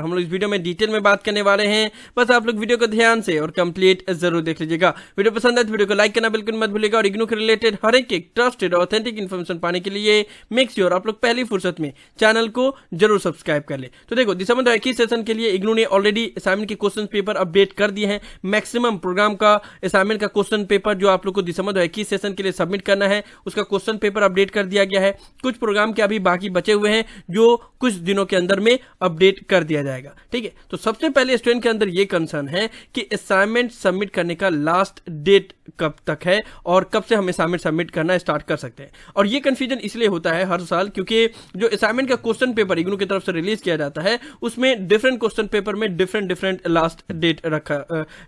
हम लोग इस वीडियो में डिटेल में बात करने वाले हैं, बस आप लोग वीडियो को ध्यान से और कंप्लीट जरूर देख लीजिएगा। वीडियो पसंद है तो वीडियो को लाइक करना बिल्कुल मत भूलिएगा और इग्नू के रिलेटेड हर एक ट्रस्टेड ऑथेंटिक इन्फॉर्मेशन पाने के लिए मेक श्योर आप लोग पहली फुर्सत में चैनल को जरूर सब्सक्राइब कर ले। तो देखो दिसंबर 2021 सेशन के लिए इग्नू ने ऑलरेडी असाइनमेंट के क्वेश्चन पेपर अपडेट कर दिए हैं। मैक्सिमम प्रोग्राम का असाइनमेंट का क्वेश्चन पेपर जो आप लोग को दिसंबर 2021 सेशन के लिए सबमिट करना है उसका क्वेश्चन पेपर अपडेट कर दिया गया है। कुछ प्रोग्राम के अभी बाकी बचे हुए हैं जो कुछ दिनों के अंदर में अपडेट कर दिया जाएगा। ठीक है, तो सबसे पहले स्टूडेंट के अंदर ये कंसर्न है कि असाइनमेंट सबमिट करने का लास्ट डेट कब तक है और कब से हम असाइनमेंट सबमिट करना स्टार्ट कर सकते हैं। और ये कंफ्यूजन इसलिए होता है हर साल क्योंकि जो असाइनमेंट का क्वेश्चन पेपर इग्नू की तरफ से रिलीज किया जाता है उसमें डिफरेंट क्वेश्चन पेपर में डिफरेंट लास्ट डेट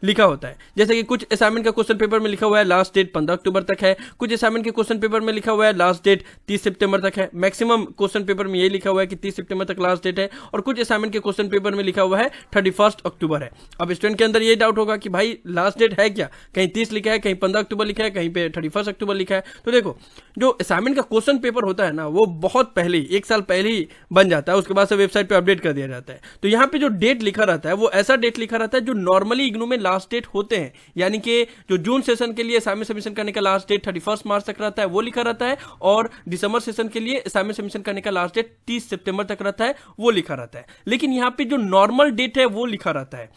लिखा होता है। जैसे कि कुछ असाइनमेंट का क्वेश्चन पेपर में लिखा हुआ है लास्ट डेट 15 अक्टूबर तक है, कुछ असाइनमेंट के क्वेश्चन पेपर में लिखा हुआ है लास्ट डेट 30 सितंबर तक है। मैक्सिमम क्वेश्चन पेपर में यही लिखा हुआ है कि 30 सितंबर तक लास्ट डेट है और कुछ असाइनमेंट के क्वेश्चन पेपर में लिखा हुआ है 31 अक्टूबर है। अब स्टूडेंट के अंदर ये डाउट होगा कि भाई लास्ट डेट है क्या, कहीं 30 लिखा है, कहीं 15 अक्टूबर लिखा है, कहीं पे 31 अक्टूबर लिखा है। तो देखो जो असाइनमेंट का क्वेश्चन पेपर होता है ना वो बहुत पहले ही 1 साल पहले ही बन जाता है, उसके बाद से वेबसाइट पे अपडेट कर दिया जाता है। तो यहाँ पे जो डेट लिखा रहता है वो ऐसा डेट लिखा रहता है जो नॉर्मली इग्नू में लास्ट डेट होते हैं, यानी कि जो जून सेशन के लिए असाइनमेंट सबमिशन करने का लास्ट डेट 31 मार्च तक रहता है वो लिखा रहता है और दिसंबर सेशन के लिए असाइनमेंट सबमिशन करने का लास्ट डेट 30 सितंबर तक रहता है वो लिखा रहता है। लेकिन यहाँ पे जो नॉर्मल डेट है वो लिखा रहता है,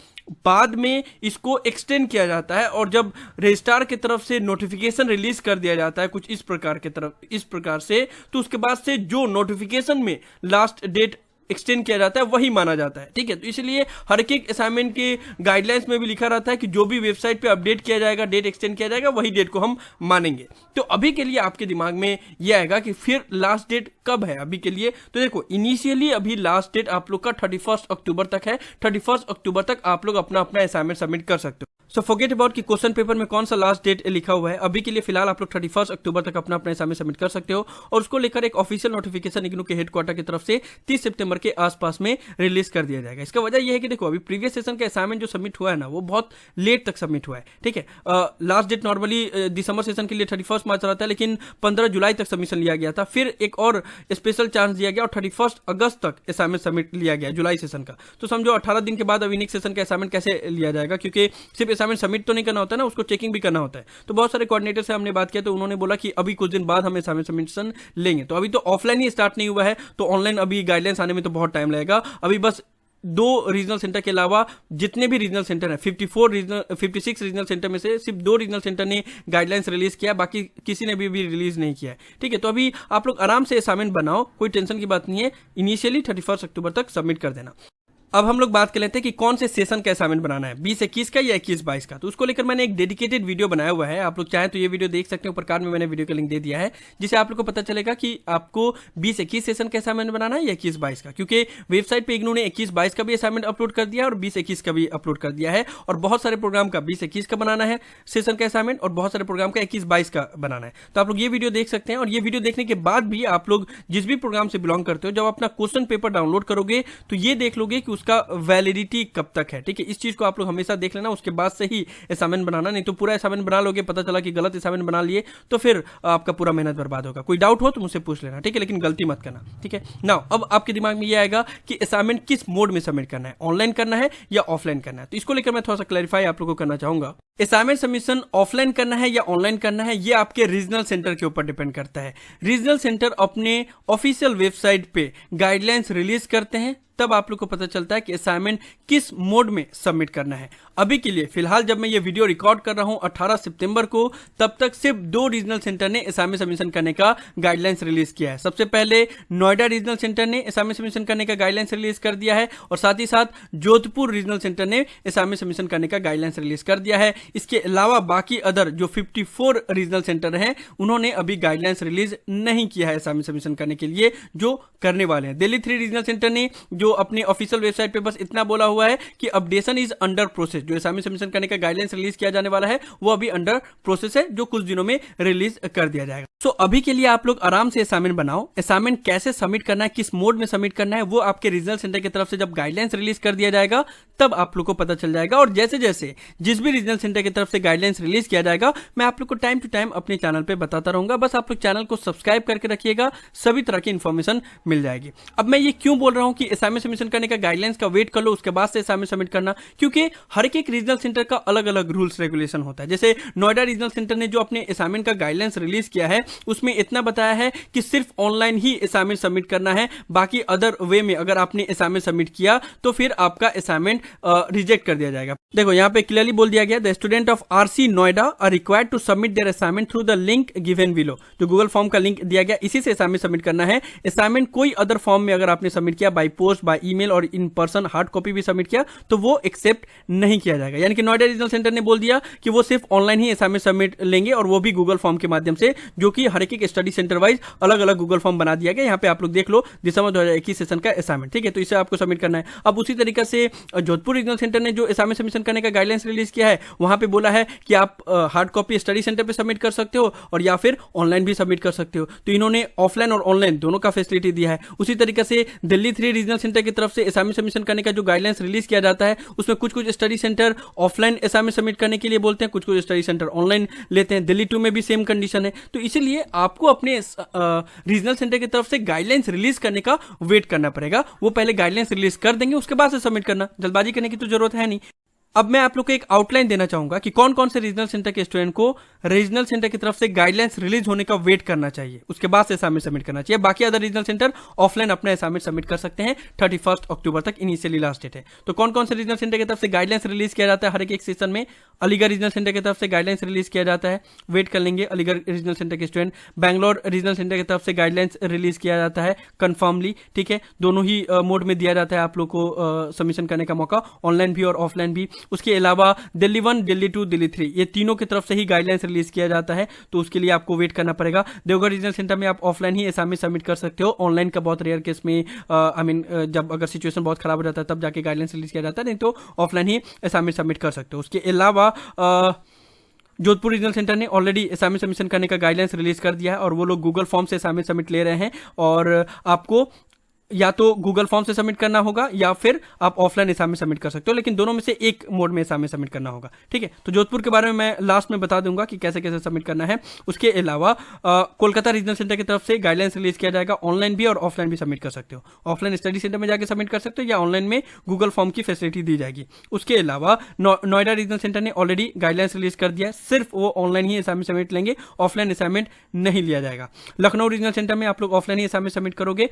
बाद में इसको एक्सटेंड किया जाता है और जब रजिस्ट्रार की तरफ से नोटिफिकेशन रिलीज कर दिया जाता है कुछ इस प्रकार से, तो उसके बाद से जो नोटिफिकेशन में लास्ट डेट एक्सटेंड किया जाता है वही माना जाता है। ठीक है, तो इसलिए हर एक असाइनमेंट के गाइडलाइंस में भी लिखा रहता है कि जो भी वेबसाइट पे अपडेट किया जाएगा, डेट एक्सटेंड किया जाएगा, वही डेट को हम मानेंगे। तो अभी के लिए आपके दिमाग में यह आएगा कि फिर लास्ट डेट कब है अभी के लिए। तो देखो इनिशियली अभी लास्ट डेट आप लोग का 31 अक्टूबर तक है। 31 अक्टूबर तक आप लोग अपना असाइनमेंट सबमिट कर सकते हो। सो फॉरगेट अबाउट कि क्वेश्चन पेपर में कौन सा लास्ट डेट लिखा हुआ है। अभी के लिए फिलहाल आप लोग 31 अक्टूबर तक अपना असाइनमेंट सबमिट कर सकते हो और उसको लेकर एक ऑफिशियल नोटिफिकेशन इग्नू के हेडक्वार्टर की तरफ से 30 सितंबर के आसपास में रिलीज कर दिया जाएगा। इसका वजह यह है कि देखो अभी प्रीवियस सेशन का असाइनमेंट जो सबमिट हुआ है ना वो बहुत लेट तक सबमिट हुआ है। ठीक है, लास्ट डेट नॉर्मली दिसंबर सेशन के लिए 31 मार्च रहता है लेकिन 15 जुलाई तक सबमिशन लिया गया था। फिर एक और स्पेशल चांस दिया गया और 31 अगस्त तक असाइनमेंट सबमिट लिया गया जुलाई सेशन का। तो समझो 18 दिन के बाद अब यूनिक सेशन का असाइनमेंट कैसे लिया जाएगा, क्योंकि सिर्फ असाइनमेंट सबमिट तो नहीं करना होता है ना, उसको चेकिंग भी करना होता है। तो बहुत सारे कोऑर्डिनेटर से हमने बात किया तो उन्होंने बोला कि अभी कुछ दिन बाद हम असाइनमेंट सबमिशन लेंगे। तो अभी तो ऑफलाइन ही स्टार्ट नहीं हुआ है, तो ऑनलाइन अभी गाइडलाइंस आने में तो बहुत टाइम लगेगा। अभी बस 2 रीजनल सेंटर के अलावा जितने भी रीजनल सेंटर है 56 रीजनल सेंटर में से सिर्फ 2 रीजनल सेंटर ने गाइडलाइंस रिलीज किया, बाकी किसी ने भी रिलीज नहीं किया है। ठीक है, तो अभी आप लोग आराम से असाइनमेंट बनाओ, कोई टेंशन की बात नहीं है। इनिशियली 31 अक्टूबर तक सबमिट कर देना। अब हम लोग बात कर लेते हैं कि कौन से सेशन का असाइनमेंट बनाना है, 20-21 का या 21-22 का। तो उसको लेकर मैंने एक डेडिकेटेड वीडियो बनाया हुआ है, आप लोग चाहें तो ये वीडियो देख सकते हैं, ऊपर कार्ड में मैंने वीडियो का लिंक दे दिया है, जिससे आप लोग को पता चलेगा कि आपको 20-21 सेशन का असाइनमेंट बनाना है या 21-22 का। क्योंकि वेबसाइट पे इग्नू ने 21-22 का भी असाइनमेंट अपलोड कर दिया है और 20-21 का भी अपलोड कर दिया है और बहुत सारे प्रोग्राम का 20-21 का बनाना है सेशन का असाइनमेंट और बहुत सारे प्रोग्राम का 21-22 का बनाना है। तो आप लोग ये वीडियो देख सकते हैं और ये वीडियो देखने के बाद भी आप लोग जिस भी प्रोग्राम से बिलोंग करते हो जब अपना क्वेश्चन पेपर डाउनलोड करोगे तो ये देख लोगे कि उसका वैलिडिटी कब तक है। ठीक है, इस चीज को आप लोग हमेशा देख लेना, उसके बाद से ही असाइनमेंट बनाना, नहीं तो पूरा असाइनमेंट बना लोगे, पता चला कि गलत असाइनमेंट बना लिए तो फिर आपका पूरा मेहनत बर्बाद होगा। कोई डाउट हो तो मुझसे पूछ लेना, ठीक है, लेकिन गलती मत करना। ठीक है, नाउ अब आपके दिमाग में ये आएगा कि असाइनमेंट किस मोड में सबमिट करना है, ऑनलाइन करना है या ऑफलाइन करना है। तो इसको लेकर मैं थोड़ा सा क्लैरिफाई आप लोगों को करना चाहूंगा। असाइनमेंट सबमिशन ऑफलाइन करना है या ऑनलाइन करना है ये आपके रीजनल सेंटर के ऊपर डिपेंड करता है। रीजनल सेंटर अपने ऑफिशियल वेबसाइट पे गाइडलाइंस रिलीज करते हैं, तब आप लोग को पता चलता है कि असाइनमेंट किस मोड में सबमिट करना है। अभी के लिए फिलहाल जब मैं ये वीडियो रिकॉर्ड कर रहा हूं 18 सितंबर को, तब तक सिर्फ 2 रीजनल सेंटर ने असाइनमेंट सबमिशन करने का गाइडलाइंस रिलीज किया है। सबसे पहले नोएडा रीजनल सेंटर ने असाइनमेंट सबमिशन करने का गाइडलाइंस रिलीज कर दिया है और साथ ही साथ जोधपुर रीजनल सेंटर ने असाइनमेंट सबमिशन करने का गाइडलाइंस रिलीज कर दिया है। इसके अलावा बाकी अदर जो 54 रीजनल सेंटर हैं उन्होंने अभी गाइडलाइंस रिलीज नहीं किया है असाइनमेंट सबमिशन करने के लिए, जो करने वाले हैं। दिल्ली 3 रीजनल सेंटर ने जो अपने ऑफिशियल वेबसाइट पे बस इतना बोला हुआ है कि अपडेशन इज अंडर प्रोसेस, जो असाइनमेंट सबमिशन करने का गाइडलाइंस रिलीज किया जाने वाला है वो अभी अंडर प्रोसेस है, जो कुछ दिनों में रिलीज कर दिया जाएगा। सो अभी के लिए आप लोग आराम से असाइनमेंट बनाओ। असाइनमेंट कैसे सबमिट करना है, किस मोड में सबमिट करना है, वो आपके रीजनल सेंटर की तरफ से जब गाइडलाइंस रिलीज कर दिया जाएगा तब आप लोग को पता चल जाएगा। और जैसे जैसे जिस भी रीजनल सेंटर सेंटर की तरफ से गाइडलाइंस रिलीज किया जाएगा, मैं आप लोग को टाइम टू टाइम अपने चैनल पे बताता रहूंगा। बस आप लोग चैनल को सब्सक्राइब करके रखिएगा, सभी तरह की इंफॉर्मेशन मिल जाएगी। अब मैं ये क्यों बोल रहा हूं कि असाइनमेंट सबमिशन करने का गाइडलाइंस का वेट कर लो, उसके बाद से असाइनमेंट सबमिट करना, क्योंकि हर एक रीजनल सेंटर का अलग अलग रूल्स रेगुलेशन होता है। जैसे नोएडा रीजनल सेंटर ने जो अपने असाइनमेंट का गाइडलाइंस रिलीज किया है उसमें इतना बताया है कि सिर्फ ऑनलाइन ही असाइनमेंट सबमिट करना है, बाकी अदर वे में अगर आपने असाइनमेंट सबमिट किया तो फिर आपका असाइनमेंट रिजेक्ट कर दिया जाएगा। देखो यहाँ पे क्लियरली बोल दिया गया, the student of RC Noida are required to submit their assignment through the link given below. जो गूगल फॉर्म का लिंक दिया गया इसी से असाइनमेंट सबमिट करना है। असाइनमेंट कोई अदर फॉर्म में अगर आपने सबमिट किया, बाय पोस्ट, बाय ईमेल और इन पर्सन हार्ड कॉपी भी सबमिट किया, तो वो एक्सेप्ट नहीं किया जाएगा। यानी कि नोएडा रीजनल सेंटर ने बोल दिया कि वो सिर्फ ऑनलाइन ही असाइनमेंट सबमिट लेंगे, और वो भी गूगल फॉर्म के माध्यम से, जो कि हर एक स्टडी सेंटर वाइज अलग अलग गूगल फॉर्म बना दिया गया। यहाँ पे आप लोग देख लो, दिसंबर 2021 सेशन का असाइनमेंट, ठीक है, तो इसे आपको सबमिट करना है। अब उसी तरीके से जोधपुर रीजनल सेंटर ने जो असाइनमेंट सबमिशन करने का गाइडलाइंस रिलीज किया है, वहां पे बोला है कि आप हार्ड कॉपी स्टडी सेंटर पे सबमिट कर सकते हो और या फिर ऑनलाइन भी सबमिट कर सकते हो। तो इन्होंने ऑफलाइन और ऑनलाइन दोनों का फैसिलिटी दिया है। उसी तरीके से दिल्ली 3 रीजनल सेंटर की तरफ से असाइनमेंट सबमिशन करने का जो गाइडलाइंस रिलीज किया जाता है, उसमें कुछ कुछ study centre offline assignment submit करने के लिए बोलते हैं, कुछ कुछ स्टडी सेंटर ऑनलाइन लेते हैं। दिल्ली 2 में भी सेम कंडीशन है। तो इसीलिए आपको अपने रीजनल सेंटर की तरफ से गाइडलाइंस रिलीज करने का वेट करना पड़ेगा। वो पहले गाइडलाइंस रिलीज कर देंगे, उसके बाद से सबमिट करना, जल्दबाजी करने की तो जरूरत है नहीं। अब मैं आप लोग को एक आउटलाइन देना चाहूंगा कि कौन कौन से रीजनल सेंटर के स्टूडेंट को रीजनल सेंटर की तरफ से गाइडलाइंस रिलीज होने का वेट करना चाहिए, उसके बाद से असाइनमेंट सबमिट करना चाहिए। बाकी अदर रीजनल सेंटर ऑफलाइन अपना असाइनमेंट सबमिट कर सकते हैं। 31 अक्टूबर तक इनिशियली लास्ट डेट है। तो कौन कौन से रीजनल सेंटर की तरफ से गाइडलाइंस रिलीज किया जाता है हर एक सेशन में? अलीगढ़ रीजनल सेंटर की तरफ से गाइडलाइंस रिलीज किया जाता है, वेट कर लेंगे अलीगढ़ रीजनल सेंटर के स्टूडेंट। बैंगलोर रीजनल सेंटर की तरफ से गाइडलाइंस रिलीज किया जाता है कंफर्मली, ठीक है, दोनों ही मोड में दिया जाता है आप लोग को सबमिशन करने का मौका, ऑनलाइन भी और ऑफलाइन भी। उसके अलावा दिल्ली 1, दिल्ली 2, दिल्ली 3 ये तीनों की तरफ से ही गाइडलाइंस रिलीज किया जाता है, तो उसके लिए आपको वेट करना पड़ेगा। देवघर रीजनल सेंटर में आप ऑफलाइन ही असाइनमेंट सबमिट कर सकते हो, ऑनलाइन का बहुत रेयर केस में जब अगर सिचुएशन बहुत खराब हो जाता है तब जाके गाइडलाइंस रिलीज किया जाता है, नहीं तो ऑफलाइन ही असाइनमेंट सबमिट कर सकते हो। उसके अलावा जोधपुर रीजनल सेंटर ने ऑलरेडी असाइनमेंट सबमिशन करने का गाइडलाइंस रिलीज कर दिया है, और वो लोग गूगल फॉर्म से असाइनमेंट सबमिट ले रहे हैं, और आपको या तो गूगल फॉर्म से सबमिट करना होगा या फिर आप ऑफलाइन असाइनमेंट सबमिट कर सकते हो, लेकिन दोनों में से एक मोड में असाइनमेंट सबमिट करना होगा, ठीक है। तो जोधपुर के बारे में मैं लास्ट में बता दूंगा कि कैसे कैसे सबमिट करना है। उसके अलावा कोलकाता रीजनल सेंटर की तरफ से गाइडलाइंस रिलीज किया जाएगा, ऑनलाइन भी और ऑफलाइन भी सबमिट कर सकते हो। ऑफलाइन स्टडी सेंटर में जाकर सबमिट कर सकते हो या ऑनलाइन में गूगल फॉर्म की फैसिलिटी दी जाएगी। उसके अलावा नोएडा रीजनल सेंटर ने ऑलरेडी गाइडलाइंस रिलीज कर दिया है, सिर्फ वो ऑनलाइन ही असाइनमेंट सबमिट लेंगे, ऑफलाइन असाइनमेंट नहीं लिया जाएगा। लखनऊ रीजनल सेंटर में आप लोग ऑफलाइन ही असाइनमेंट सबमिट करोगे,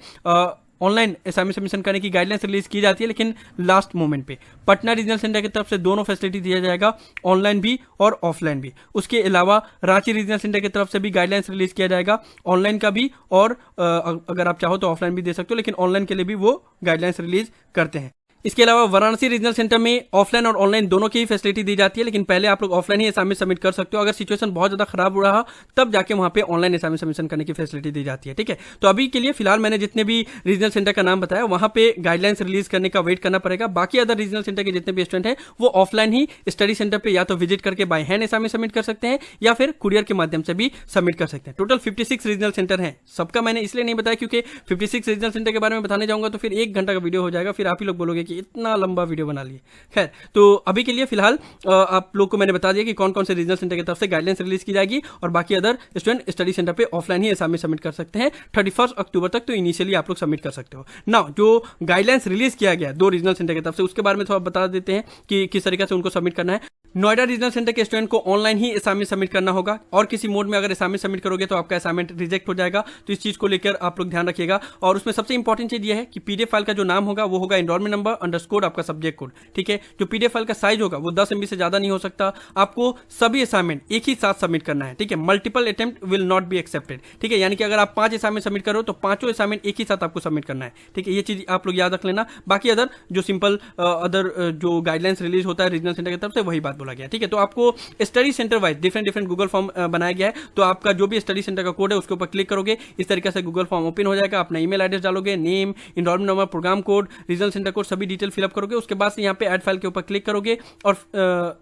ऑनलाइन असाइनमेंट सबमिशन करने की गाइडलाइंस रिलीज की जाती है लेकिन लास्ट मोमेंट पे। पटना रीजनल सेंटर की तरफ से दोनों फैसिलिटी दिया जाएगा, ऑनलाइन भी और ऑफलाइन भी। उसके अलावा रांची रीजनल सेंटर की तरफ से भी गाइडलाइंस रिलीज किया जाएगा, ऑनलाइन का भी और अगर आप चाहो तो ऑफलाइन भी दे सकते हो, लेकिन ऑनलाइन के लिए भी वो गाइडलाइंस रिलीज करते हैं। इसके अलावा वाराणसी रीजनल सेंटर में ऑफलाइन और ऑनलाइन दोनों की ही फैसिलिटी दी जाती है, लेकिन पहले आप लोग ऑफलाइन ही असाइनमेंट सबमिट कर सकते हो। अगर सिचुएशन बहुत ज्यादा खराब हो रहा तब जाके वहां पे ऑनलाइन असाइनमेंट सबमिशन करने की फैसिलिटी दी जाती है, ठीक है। तो अभी के लिए फिलहाल मैंने जितने भी रीजनल सेंटर का नाम बताया वहां पे गाइडलाइंस रिलीज करने का वेट करना पड़ेगा। बाकी अदर रीजनल सेंटर के जितने भी स्टूडेंट हैं वो ऑफलाइन ही स्टडी सेंटर पे या तो विजिट करके बाय हैंड असाइनमेंट सबमिट कर सकते हैं या फिर कुरियर के माध्यम से भी सबमिट कर सकते हैं। टोटल 56 रीजनल सेंटर हैं। सबका मैंने इसलिए नहीं बताया क्योंकि 56 रीजनल सेंटर के बारे में बताने जाऊंगा तो फिर 1 घंटा का वीडियो हो जाएगा, फिर आप ही लोग बोलोगे कि इतना लंबा वीडियो बना लिए। खैर, तो अभी के लिए फिलहाल आप लोग को मैंने बता दिया कि कौन कौन से रीजनल सेंटर की तरफ से गाइडलाइंस रिलीज की जाएगी, और बाकी अदर स्टूडेंट स्टडी सेंटर पे ऑफलाइन ही असाइनमेंट सबमिट कर सकते हैं 31 अक्टूबर तक। तो इनिशियली आप लोग सबमिट कर सकते हो। नाउ जो गाइडलाइंस रिलीज किया गया 2 रीजनल सेंटर की तरफ से, उसके बारे में थोड़ा बता देते हैं कि किस तरीके से उनको सबमिट करना है। नोएडा रीजनल सेंटर के स्टूडेंट को ऑनलाइन ही असाइनमेंट सबमिट करना होगा, और किसी मोड में अगर असाइनमेंट सबमिट करोगे तो आपका असाइनमेंट रिजेक्ट हो जाएगा। तो इस चीज को लेकर आप लोग ध्यान रखिएगा। और उसमें सबसे इंपॉर्टेंट चीज ये है कि पीडीएफ फाइल का जो नाम होगा वो होगा एनरोलमेंट नंबर अंडरस्कोर आपका सब्जेक्ट कोड, ठीक है। जो पीडीएफ फाइल का साइज होगा वो 10 MB से ज्यादा नहीं हो सकता। आपको सभी असाइनमेंट एक ही साथ सबमिट करना है, ठीक है। Multiple attempt will not be accepted, ठीक है। यानी कि अगर आप 5 असाइनमेंट सबमिट करो तो 5 असाइनमेंट एक ही साथ आपको सबमिट करना है, ठीक है। ये चीज आप लोग याद रख लेना। बाकी अदर जो सिंपल अदर जो गाइडलाइंस रिलीज होता है रीजनल सेंटर की तरफ से वही बात बोला गया, ठीक है। तो आपको study centre wise different Google form बनाया गया है। तो आपका जो भी स्टडी सेंटर का कोड है उसके ऊपर क्लिक करोगे, इस तरीके से गूगल फॉर्म ओपन हो जाएगा। अपना ईमेल एड्रेस डालोगे, name, enrolment number, programme code, regional centre code, सभी डिटेल फिलअप करोगे। उसके बाद से यहाँ पे ऐड फाइल के ऊपर क्लिक करोगे, और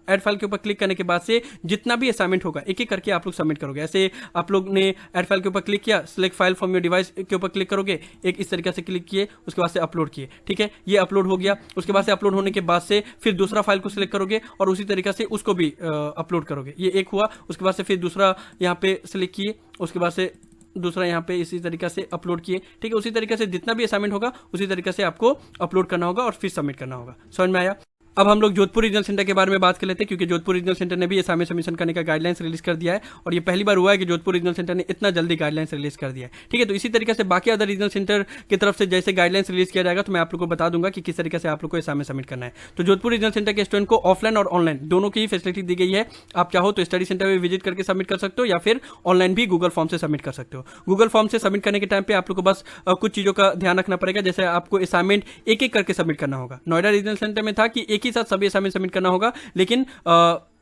ऐड फाइल के ऊपर क्लिक करने के बाद से जितना भी असाइनमेंट होगा एक एक करके आप लोग सबमिट करोगे। ऐसे आप लोग ने ऐड फाइल के ऊपर क्लिक किया, select file from your device के ऊपर क्लिक करोगे, एक इस तरीके से क्लिक किए, उसके बाद से अपलोड किए, ठीक है। ये अपलोड हो गया। उसके बाद से अपलोड होने के बाद से फिर दूसरा फाइल को सिलेक्ट करोगे और उसी तरीके तरीका से उसको भी अपलोड करोगे। ये एक हुआ। उसके बाद से फिर दूसरा यहाँ पे सिलेक्ट किए, उसके बाद से दूसरा यहाँ पे इसी तरीका से अपलोड किए, ठीक है। उसी तरीके से जितना भी असाइनमेंट होगा उसी तरीके से आपको अपलोड करना होगा और फिर सबमिट करना होगा। समझ में आया? अब हम लोग जोधपुर रीजनल सेंटर के बारे में बात कर लेते हैं, क्योंकि जोधपुर रीजनल सेंटर ने भी असाइनमेंट सबमिशन करने का गाइडलाइंस रिलीज कर दिया है और ये पहली बार हुआ है कि जोधपुर रीजनल सेंटर ने इतना जल्दी गाइडलाइंस रिलीज कर दिया है, ठीक है। तो इसी तरीके से बाकी अदर रीजनल सेंटर की तरफ से जैसे गाइडलाइंस रिलीज किया जाएगा तो मैं आप लोग को बता दूंगा कि किस तरीके से आप लोग को असाइनमेंट सबमिट करना है। तो जोधपुर रीजनल सेंटर के स्टूडेंट को ऑफलाइन और ऑनलाइन दोनों की फैसिलिटी दी गई है। आप चाहो तो स्टडी सेंटर में विजिट करके सबमिट कर सकते हो या फिर ऑनलाइन भी गूगल फॉर्म से सबमिट कर सकते हो। गूगल फॉर्म से सबमिट करने के टाइम पे आप लोग को बस कुछ चीजों का ध्यान रखना पड़ेगा, जैसे आपको असाइनमेंट एक एक करके सबमिट करना होगा। नोएडा रीजनल सेंटर में था कि एक ही साथ सभी असाइनमेंट सबमिट करना होगा, लेकिन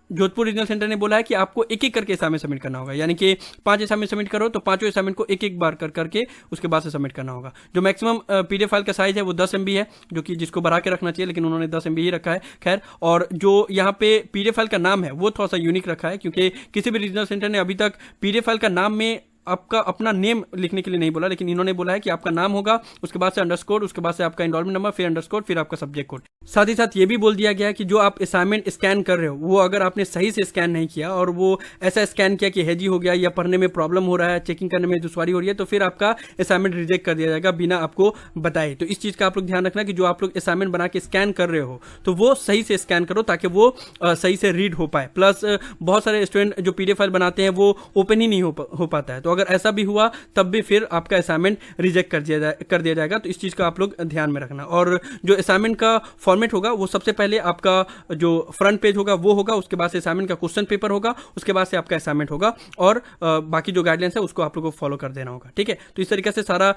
जोधपुर रीजनल सेंटर ने बोला है कि आपको एक एक करके असाइनमेंट सबमिट करना होगा, यानी कि 5 असाइनमेंट सबमिट करो तो 5 असाइनमेंट को एक एक बार करके उसके बाद से सबमिट करना होगा। जो मैक्सिमम पीडीएफ फाइल का साइज है वो 10 MB है, जो कि जिसको बढ़ा के रखना चाहिए, लेकिन उन्होंने 10 MB ही रखा है। खैर, और जो यहाँ पे पीडीएफ फाइल का नाम है वो थोड़ा सा यूनिक रखा है, क्योंकि किसी भी रीजनल सेंटर ने अभी तक पीडीएफ फाइल का नाम में आपका अपना नेम लिखने के लिए नहीं बोला, लेकिन इन्होंने बोला है कि आपका नाम होगा, उसके बाद से अंडरस्कोर, उसके बाद से आपका एनरोलमेंट नंबर, फिर अंडरस्कोर, फिर आपका सब्जेक्ट कोड। साथ ही साथ ये भी बोल दिया गया है कि जो आप असाइनमेंट स्कैन कर रहे हो वो अगर आपने सही से स्कैन नहीं किया और वो ऐसा स्कैन किया कि हैजी हो गया या पढ़ने में प्रॉब्लम हो रहा है, चेकिंग करने में दुश्वारी हो रही है, तो फिर आपका असाइनमेंट रिजेक्ट कर दिया जाएगा बिना आपको बताए। तो इस चीज का आप लोग ध्यान रखना कि जो आप लोग असाइनमेंट बना के स्कैन कर रहे हो तो वो सही से स्कैन करो ताकि वो सही से रीड हो पाए। प्लस बहुत सारे स्टूडेंट जो पीडीएफ फाइल बनाते हैं वो ओपन ही नहीं हो पाता है, तो अगर ऐसा भी हुआ तब भी फिर आपका असाइनमेंट रिजेक्ट कर दिया जाएगा। तो इस चीज का आप लोग ध्यान में रखना। और जो असाइनमेंट का फॉर्मेट होगा वो सबसे पहले आपका जो फ्रंट पेज होगा वो होगा, उसके बाद से असाइनमेंट का क्वेश्चन पेपर होगा, उसके बाद से आपका असाइनमेंट होगा और बाकी जो गाइडलाइंस है उसको आप लोग को फॉलो कर देना होगा, ठीक है। तो इस तरीके से सारा